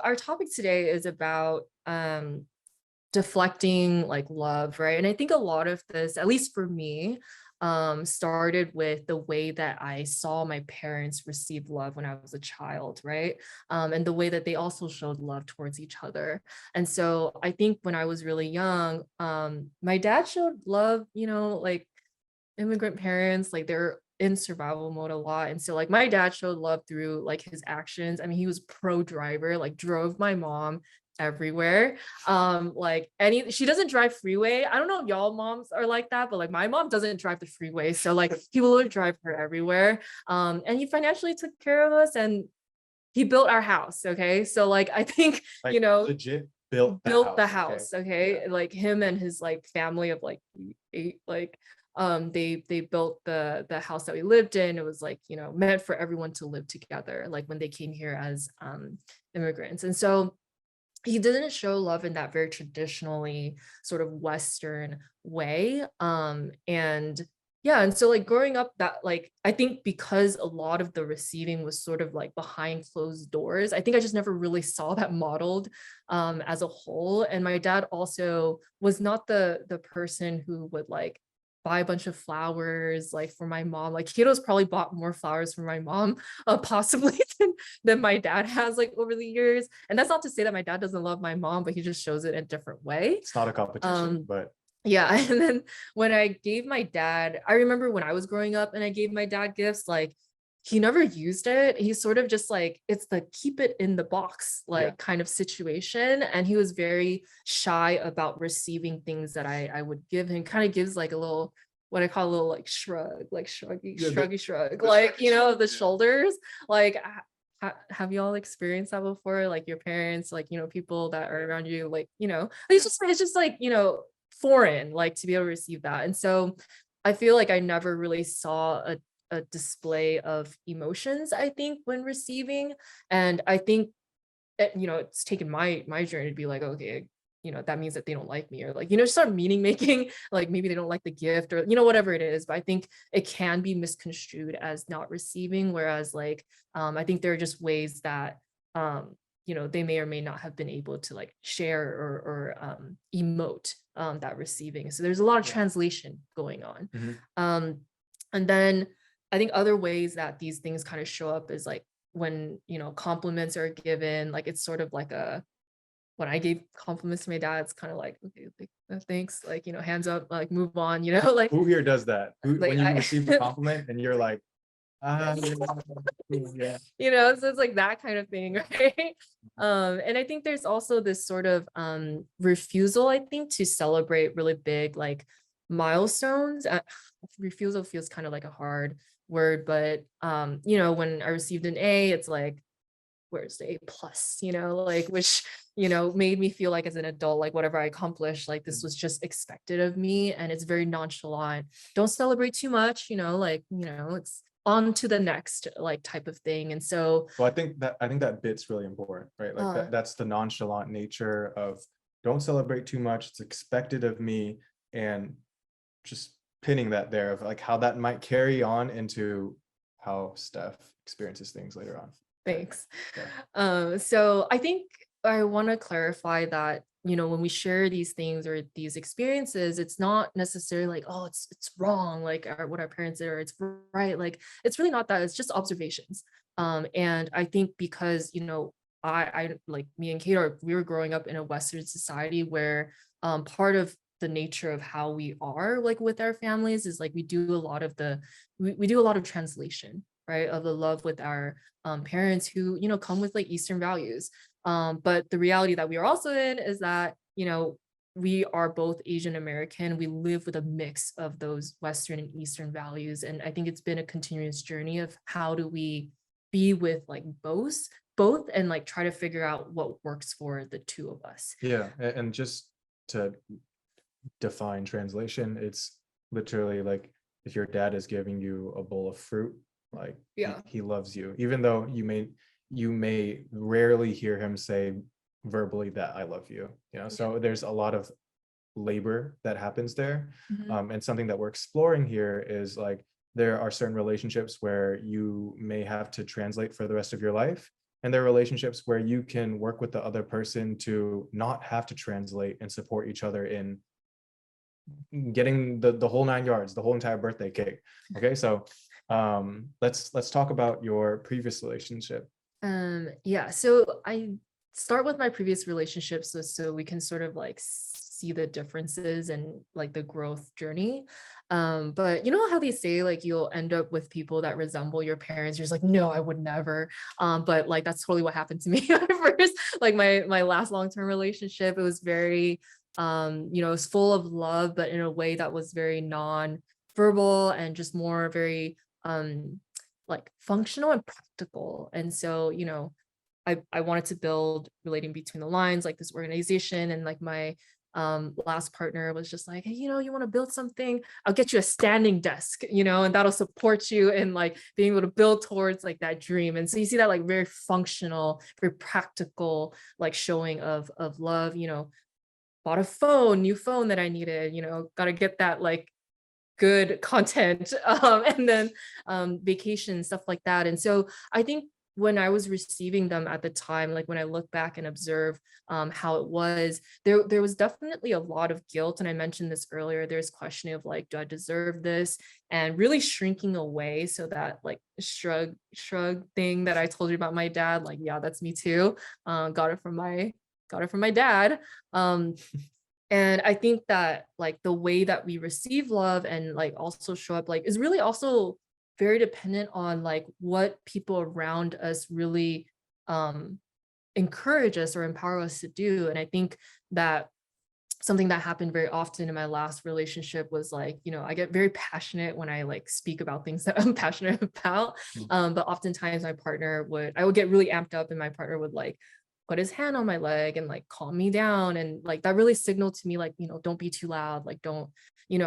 our topic today is about deflecting like love, right? And I think a lot of this, at least for me, started with the way that I saw my parents receive love when I was a child, right? And the way that they also showed love towards each other. And so I think when I was really young, my dad showed love, like immigrant parents, like they're in survival mode a lot. And so like my dad showed love through like his actions. I mean, he was pro driver, like drove my mom everywhere. Like any she doesn't drive freeway. I don't know if y'all moms are like that, but like my mom doesn't drive the freeway. So like he will drive her everywhere. And he financially took care of us and he built our house. Okay. So like I think, Like legit built the the house. house. Okay. Yeah. Like him and his like family of like eight, like they built the house that we lived in. It was like, meant for everyone to live together, like when they came here as immigrants. And so he didn't show love in that very traditionally sort of Western way. And yeah, and so like growing up, that like I think because a lot of the receiving was sort of like behind closed doors, I think I just never really saw that modeled as a whole. And my dad also was not the person who would like buy a bunch of flowers like for my mom. Like Kato's probably bought more flowers for my mom possibly than my dad has like over the years. And that's not to say that my dad doesn't love my mom, but he just shows it in a different way. It's not a competition, but Yeah. And then when I gave my dad, I remember when I was growing up and I gave my dad gifts, like he never used it. He's sort of just like, it's the keep it in the box, like yeah. kind of situation. And he was very shy about receiving things that I would give him. Kind of gives like a little, what I call a little like shrug, like shruggy shrug, like, the shoulders. Like, have you all experienced that before? Like your parents, like, people that are around you, like, it's just like, foreign, like to be able to receive that. And so I feel like I never really saw a display of emotions, I think, when receiving. And I think it's taken my journey to be like, okay, that means that they don't like me, or like, start meaning making, like maybe they don't like the gift, or whatever it is. But I think it can be misconstrued as not receiving, whereas like I think there are just ways that they may or may not have been able to like share or emote that receiving. So there's a lot of translation going on. And then I think other ways that these things kind of show up is like when compliments are given. Like it's sort of like when I gave compliments to my dad, it's kind of like, okay, thanks, like, hands up, like move on, like Who here does that? like When you receive a compliment and you're like, yeah. So it's like that kind of thing, right? And I think there's also this sort of refusal, I think, to celebrate really big like milestones. Refusal feels kind of like a hard word, but when I received an A, it's like, where's the A plus, like, which made me feel like as an adult, like whatever I accomplished, like this was just expected of me, and it's very nonchalant. Don't celebrate too much, like, it's on to the next like type of thing. And so Well, I think that bit's really important, right? Like that's the nonchalant nature of don't celebrate too much. It's expected of me, and just pinning that there of like how that might carry on into how Steph experiences things later on. thanks. Yeah. So I think I want to clarify that, when we share these things or these experiences, it's not necessarily like, oh, it's wrong, like what our parents did, or it's right. Like it's really not that. It's just observations. And I think because, I like me and Kate we were growing up in a Western society where part of the nature of how we are like with our families is like we do a lot of we do a lot of translation, right, of the love with our parents who come with like Eastern values. But the reality that we are also in is that we are both Asian American. We live with a mix of those Western and Eastern values, and I think it's been a continuous journey of how do we be with like both and like try to figure out what works for the two of us. Yeah, and just to define translation, it's literally like if your dad is giving you a bowl of fruit, like he loves you, even though you may rarely hear him say verbally that I love you, so there's a lot of labor that happens there. And something that we're exploring here is like there are certain relationships where you may have to translate for the rest of your life, and there are relationships where you can work with the other person to not have to translate and support each other in getting the whole 9 yards, the whole entire birthday cake. Okay, so let's talk about your previous relationship. Yeah, so I start with my previous relationships so we can sort of like see the differences and like the growth journey. But you know how they say like you'll end up with people that resemble your parents. You're just like, no, I would never. But like that's totally what happened to me at first. Like my last long-term relationship, it was very it was full of love, but in a way that was very non-verbal and just more very like functional and practical. And so, I wanted to build relating between the lines, like this organization. And like my last partner was just like, hey, you want to build something? I'll get you a standing desk, and that'll support you in like being able to build towards like that dream. And so you see that like very functional, very practical, like showing of love, bought a new phone that I needed, got to get that like good content and then vacation, stuff like that. And so I think when I was receiving them at the time, like when I look back and observe how it was, there was definitely a lot of guilt. And I mentioned this earlier, there's questioning of like, do I deserve this? And really shrinking away. So that like shrug thing that I told you about my dad, like, yeah, that's me too. Got it from my dad. And I think that like the way that we receive love and like also show up like is really also very dependent on like what people around us really encourage us or empower us to do. And I think that something that happened very often in my last relationship was like, I get very passionate when I like speak about things that I'm passionate about. But oftentimes I would get really amped up and my partner would like put his hand on my leg and like calm me down. And like that really signaled to me like, don't be too loud, like don't,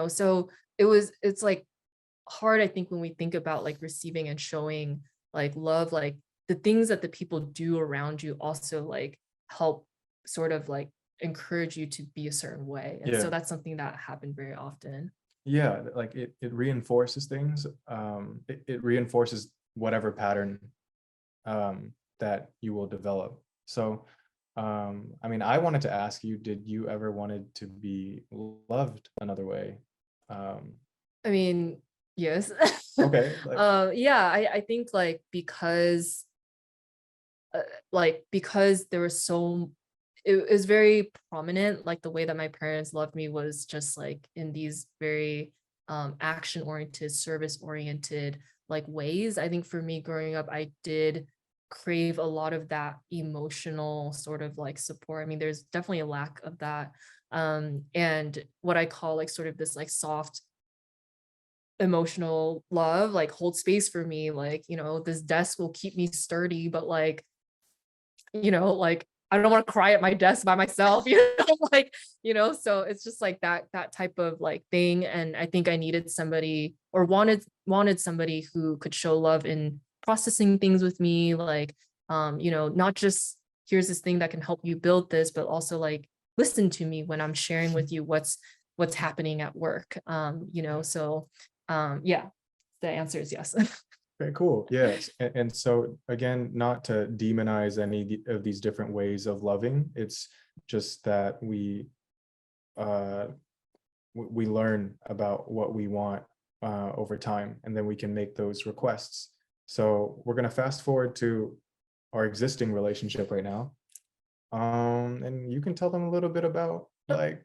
so it's like hard, I think, when we think about like receiving and showing like love, like the things that the people do around you also like help sort of like encourage you to be a certain way. And so that's something that happened very often. Yeah, like it reinforces things. It reinforces whatever pattern that you will develop. So I mean, I wanted to ask you, did you ever wanted to be loved another way? I mean, yes. Okay. Yeah, I think because there was it was very prominent, like the way that my parents loved me was just like in these very action oriented, service oriented like ways. I think for me growing up, I did crave a lot of that emotional sort of like support. I mean, there's definitely a lack of that. And what I call like sort of this like soft emotional love, like hold space for me, like, this desk will keep me sturdy, but like, like I don't want to cry at my desk by myself, like, so it's just like that type of like thing. And I think I needed somebody or wanted somebody who could show love in processing things with me, like, not just here's this thing that can help you build this, but also like listen to me when I'm sharing with you what's happening at work. So yeah, the answer is yes. Okay, cool. Yes. And so again, not to demonize any of these different ways of loving. It's just that we learn about what we want over time, and then we can make those requests. So we're going to fast forward to our existing relationship right now. And you can tell them a little bit about like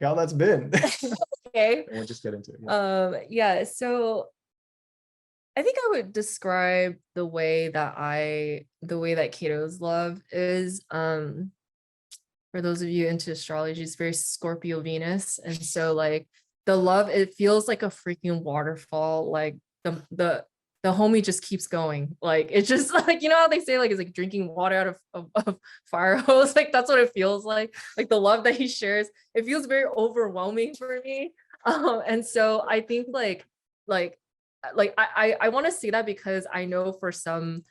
how that's been. Okay. And we'll just get into it. Yeah. So I think I would describe the way that Kato's love is. For those of you into astrology, it's very Scorpio Venus. And so like the love, it feels like a freaking waterfall. Like the homie just keeps going. Like it's just like, how they say like it's like drinking water out of fire hose. Like that's what it feels like. Like the love that he shares, it feels very overwhelming for me. And so I think like I want to say that because I know for some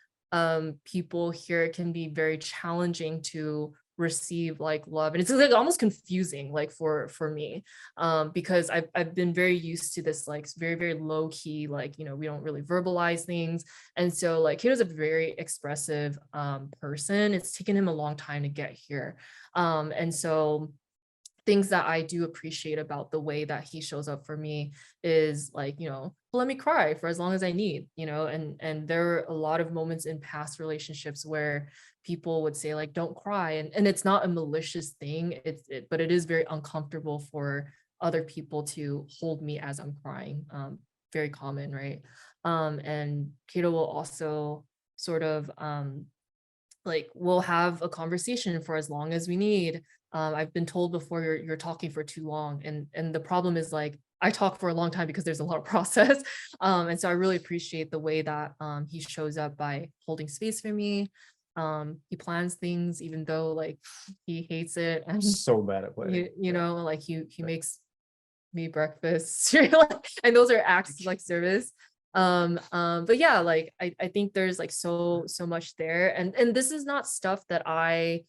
people here it can be very challenging to receive like love. And it's like almost confusing like for me, because I've been very used to this like very, very low key, like, you know, we don't really verbalize things. And so like he was a very expressive person. It's taken him a long time to get here. And so things that I do appreciate about the way that he shows up for me is like, you know, let me cry for as long as I need, you know, and there are a lot of moments in past relationships where people would say like, don't cry. And it's not a malicious thing. But it is very uncomfortable for other people to hold me as I'm crying. Very common, right? And Kato will also sort of like we'll have a conversation for as long as we need. I've been told before you're talking for too long, and the problem is like I talk for a long time because there's a lot of process. And so I really appreciate the way that he shows up by holding space for me. He plans things even though like he hates it, and So bad at planning. you know, like he makes me breakfast cereal, and those are acts of like service. But yeah, like I think there's like so much there, and this is not stuff that I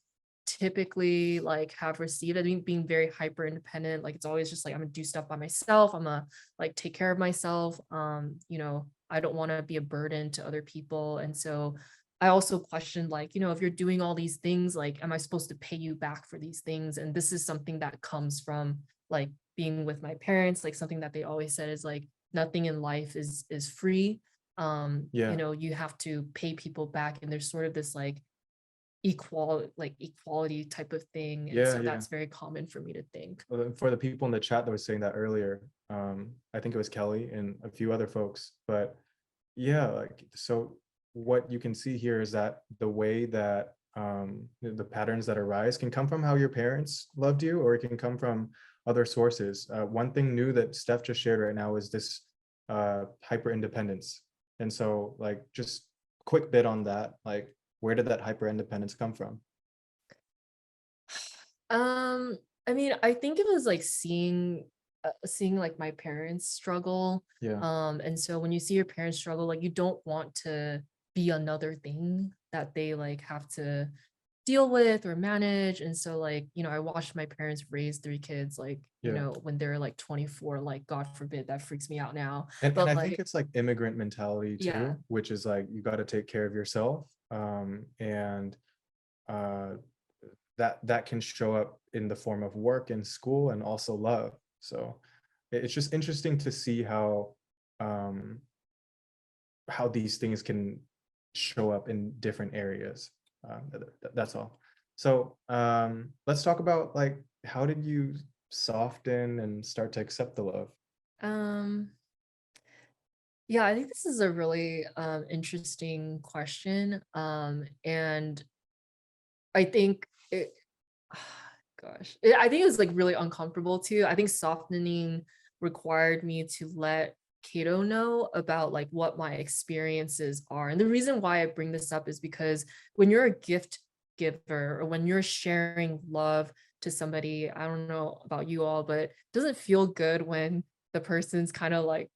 typically like have received. I think being very hyper independent, like it's always just like I'm gonna do stuff by myself, I'm gonna like take care of myself. You know, I don't want to be a burden to other people. And so I also questioned like, you know, if you're doing all these things, like am I supposed to pay you back for these things? And this is something that comes from like being with my parents. Like something that they always said is like nothing in life is free. Yeah. You know, you have to pay people back, and there's sort of this like equality type of thing. And so that's very common for me to think. For the people in the chat that was saying that earlier, I think it was Kelly and a few other folks, but yeah, like, so what you can see here is that the way that the patterns that arise can come from how your parents loved you, or it can come from other sources. One thing new that Steph just shared right now is this hyper independence. And so like, just quick bit on that, like, where did that hyper independence come from? I mean, I think it was like seeing like my parents struggle. Yeah. And so when you see your parents struggle, like you don't want to be another thing that they like have to deal with or manage. And so like, you know, I watched my parents raise 3 kids, like, you know, when they're like 24, like God forbid, that freaks me out now. And I like, think it's like immigrant mentality too, which is like, you got to take care of yourself. And that can show up in the form of work and school and also love. So it's just interesting to see how these things can show up in different areas. That's all. So let's talk about like, how did you soften and start to accept the love? Yeah, I think this is a really interesting question. And I think it, I think it was like really uncomfortable too. I think softening required me to let Kato know about like what my experiences are. And the reason why I bring this up is because when you're a gift giver, or when you're sharing love to somebody, I don't know about you all, but it doesn't feel good when the person's kind of like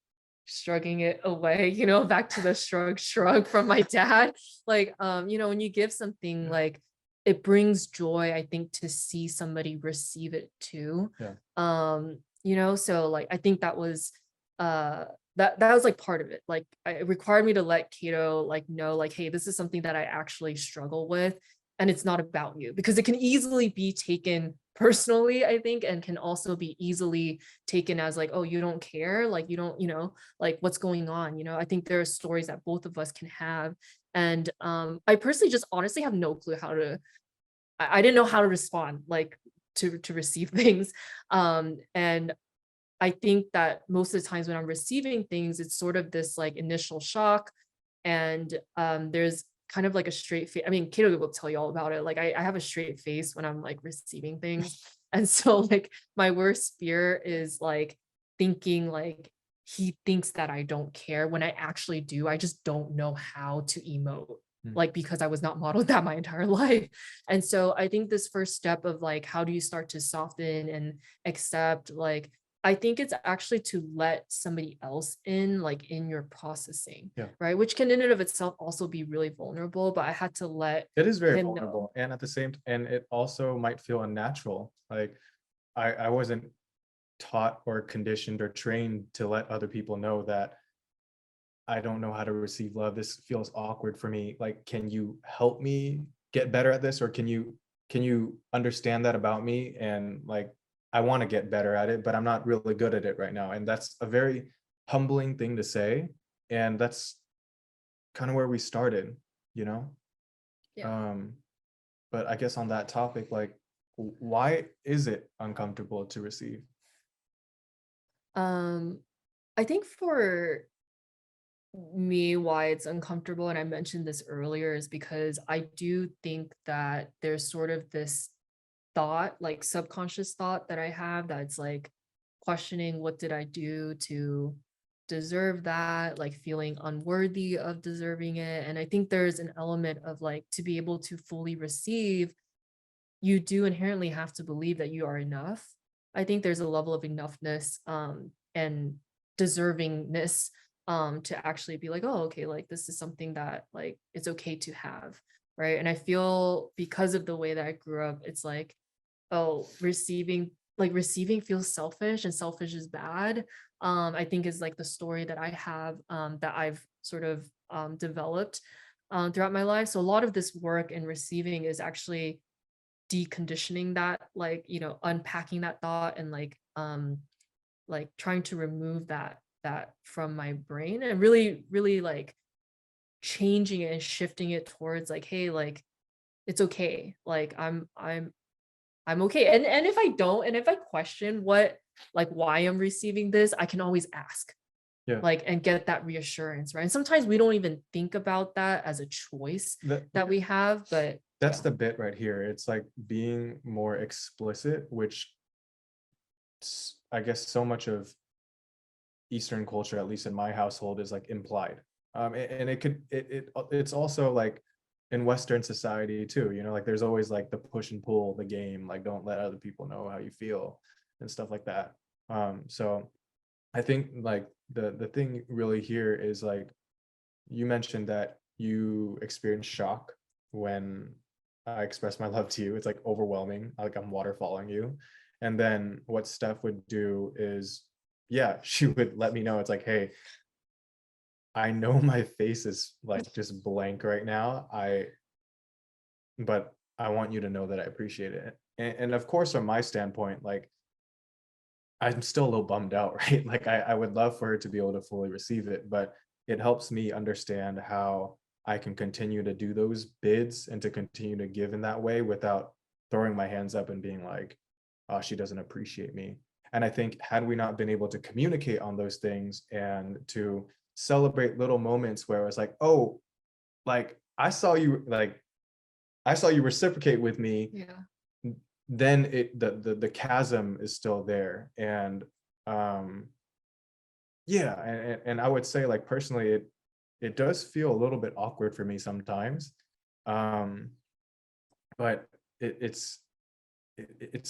shrugging it away, you know, back to the shrug from my dad. Like, you know, when you give something, like it brings joy, I think, to see somebody receive it too. You know, so like I think that was that was like part of it. Like it required me to let Kato like know, like, hey, this is something that I actually struggle with, and it's not about you, because it can easily be taken personally, I think, and can also be easily taken as like, oh, you don't care, like you don't, you know, like what's going on, you know. I think there are stories that both of us can have. And I personally just honestly have no clue how to, I didn't know how to respond, like to receive things. And I think that most of the times when I'm receiving things, it's sort of this like initial shock, and there's kind of like a straight face. I mean, Kato will tell you all about it. Like I have a straight face when I'm like receiving things. And so like my worst fear is like thinking like he thinks that I don't care, when I actually do. I just don't know how to emote, like because I was not modeled that my entire life. And so I think this first step of like, how do you start to soften and accept, like, I think it's actually to let somebody else in, like in your processing, Yeah. right? Which can in and of itself also be really vulnerable, but I had to let It is very him vulnerable. know. And at the same and it also might feel unnatural. Like I wasn't taught or conditioned or trained to let other people know that I don't know how to receive love. This feels awkward for me. Like, can you help me get better at this? Or can you understand that about me? And like, I want to get better at it, but I'm not really good at it right now. And that's a very humbling thing to say. And that's kind of where we started, you know? Yeah. Um, but I guess on that topic, like, why is it uncomfortable to receive? Um, I think for me, why it's uncomfortable, and I mentioned this earlier, is because I do think that there's sort of this thought, like subconscious thought that I have that's like questioning what did I do to deserve that, like feeling unworthy of deserving it. And I think there's an element of like to be able to fully receive, you do inherently have to believe that you are enough. I think there's a level of enoughness and deservingness to actually be like, oh, okay, like this is something that like it's okay to have, right? And I feel because of the way that I grew up, it's like, oh, receiving feels selfish and selfish is bad. I think is like the story that I have that I've sort of developed throughout my life. So a lot of this work in receiving is actually deconditioning that, like, unpacking that thought and like trying to remove that from my brain and really really like changing it and shifting it towards like, hey, like it's okay, like I'm okay. And if I don't, and if I question what, like why I'm receiving this, I can always ask, Yeah. like, and get that reassurance, right? And sometimes we don't even think about that as a choice that we have, but That's yeah. the bit right here. It's like being more explicit, which I guess so much of Eastern culture, at least in my household, is like implied. And it could it's also like in Western society too, like there's always like the push and pull, the game, like don't let other people know how you feel and stuff like that. So I think like the thing really here is like you mentioned that you experience shock when I express my love to you. It's like overwhelming, like I'm waterfalling you. And then what Steph would do is, yeah, she would let me know. It's like, hey, I know my face is like just blank right now. But I want you to know that I appreciate it. And of course, from my standpoint, like I'm still a little bummed out, right? Like I would love for her to be able to fully receive it, but it helps me understand how I can continue to do those bids and to continue to give in that way without throwing my hands up and being like, oh, she doesn't appreciate me. And I think had we not been able to communicate on those things and to celebrate little moments where it's like, oh, like I saw you reciprocate with me, Yeah. then the chasm is still there. And um yeah, and I would say like personally it does feel a little bit awkward for me sometimes. um but it's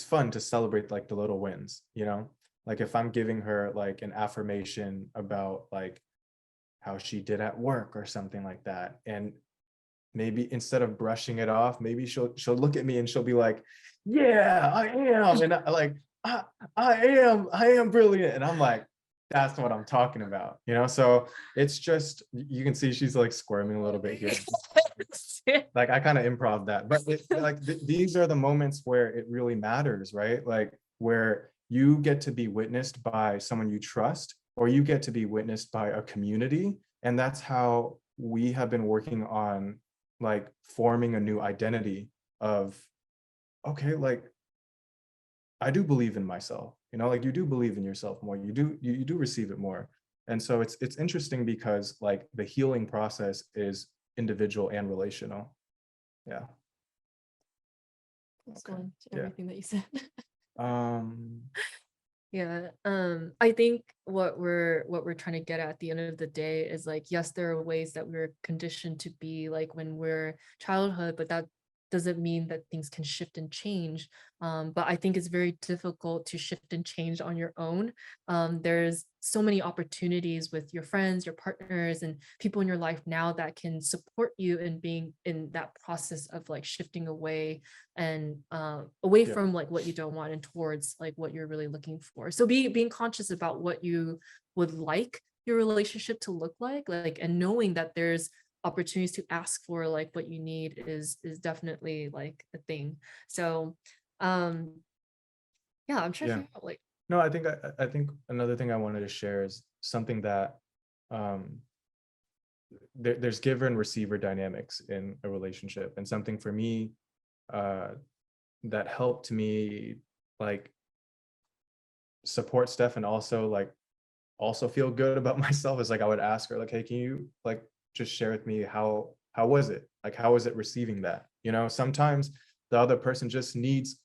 fun to celebrate like the little wins, like if I'm giving her like an affirmation about like how she did at work or something like that, and maybe instead of brushing it off, maybe she'll look at me and she'll be like, yeah, I am. And I, I am brilliant. And I'm like, that's what I'm talking about, so it's just, you can see she's like squirming a little bit here. Like I kind of improv that, but like these are the moments where it really matters, right? Like where you get to be witnessed by someone you trust, or you get to be witnessed by a community. And that's how we have been working on like forming a new identity of, okay, like I do believe in myself, like you do believe in yourself more, you do receive it more. And so it's interesting because like the healing process is individual and relational. Yeah. Okay. One to Yeah. everything that you said. Um, Yeah. I think what we're trying to get at the end of the day is like, yes, there are ways that we're conditioned to be like when we're childhood, but that doesn't mean that things can shift and change. But I think it's very difficult to shift and change on your own. There's so many opportunities with your friends, your partners, and people in your life now that can support you in being in that process of like shifting away and away Yeah. from like what you don't want and towards like what you're really looking for. So being conscious about what you would like your relationship to look like, and knowing that there's opportunities to ask for like what you need is definitely like a thing. So um yeah, I'm trying to Yeah. figure out like No, I think another thing I wanted to share is something that um there's giver and receiver dynamics in a relationship, and something for me uh that helped me like support Steph and also like also feel good about myself is like I would ask her like, hey, can you like just share with me how was it? Like how was it receiving that? You know, sometimes the other person just needs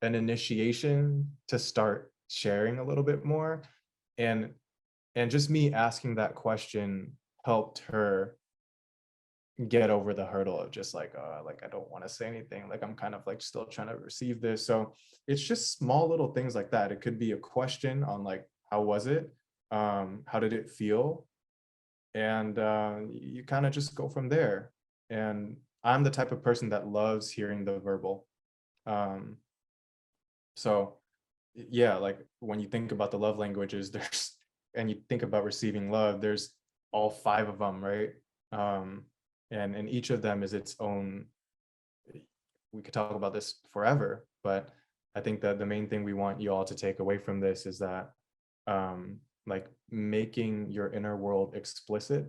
an initiation to start sharing a little bit more. And just me asking that question helped her get over the hurdle of just like I don't want to say anything, like I'm kind of like still trying to receive this. So it's just small little things like that. It could be a question on like how was it, how did it feel, and you kind of just go from there. And I'm the type of person that loves hearing the verbal. um so yeah, like when you think about the love languages, there's and you think about receiving love, there's all five of them, right? um and each of them is its own. We could talk about this forever, but I think that the main thing we want you all to take away from this is that like making your inner world explicit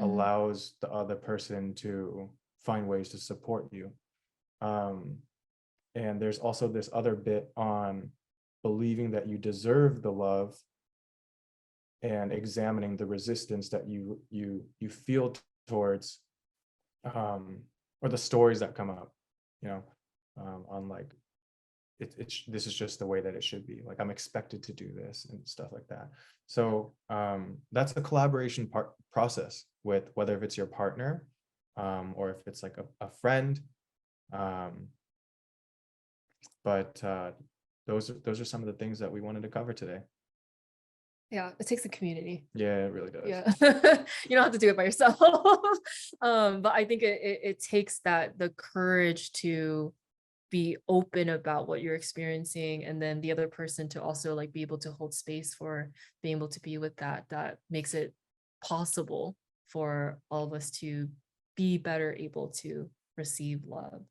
allows the other person to find ways to support you. um and there's also this other bit on believing that you deserve the love and examining the resistance that you feel towards um or the stories that come up, you know, on like this is just the way that it should be, like I'm expected to do this and stuff like that. So that's the collaboration process with whether if it's your partner or if it's like a friend. um but those are some of the things that we wanted to cover today. yeah, it takes a community. Yeah, it really does. Yeah. You don't have to do it by yourself. But I think it takes that the courage to be open about what you're experiencing, and then the other person to also like be able to hold space for being able to be with that makes it possible for all of us to be better able to receive love.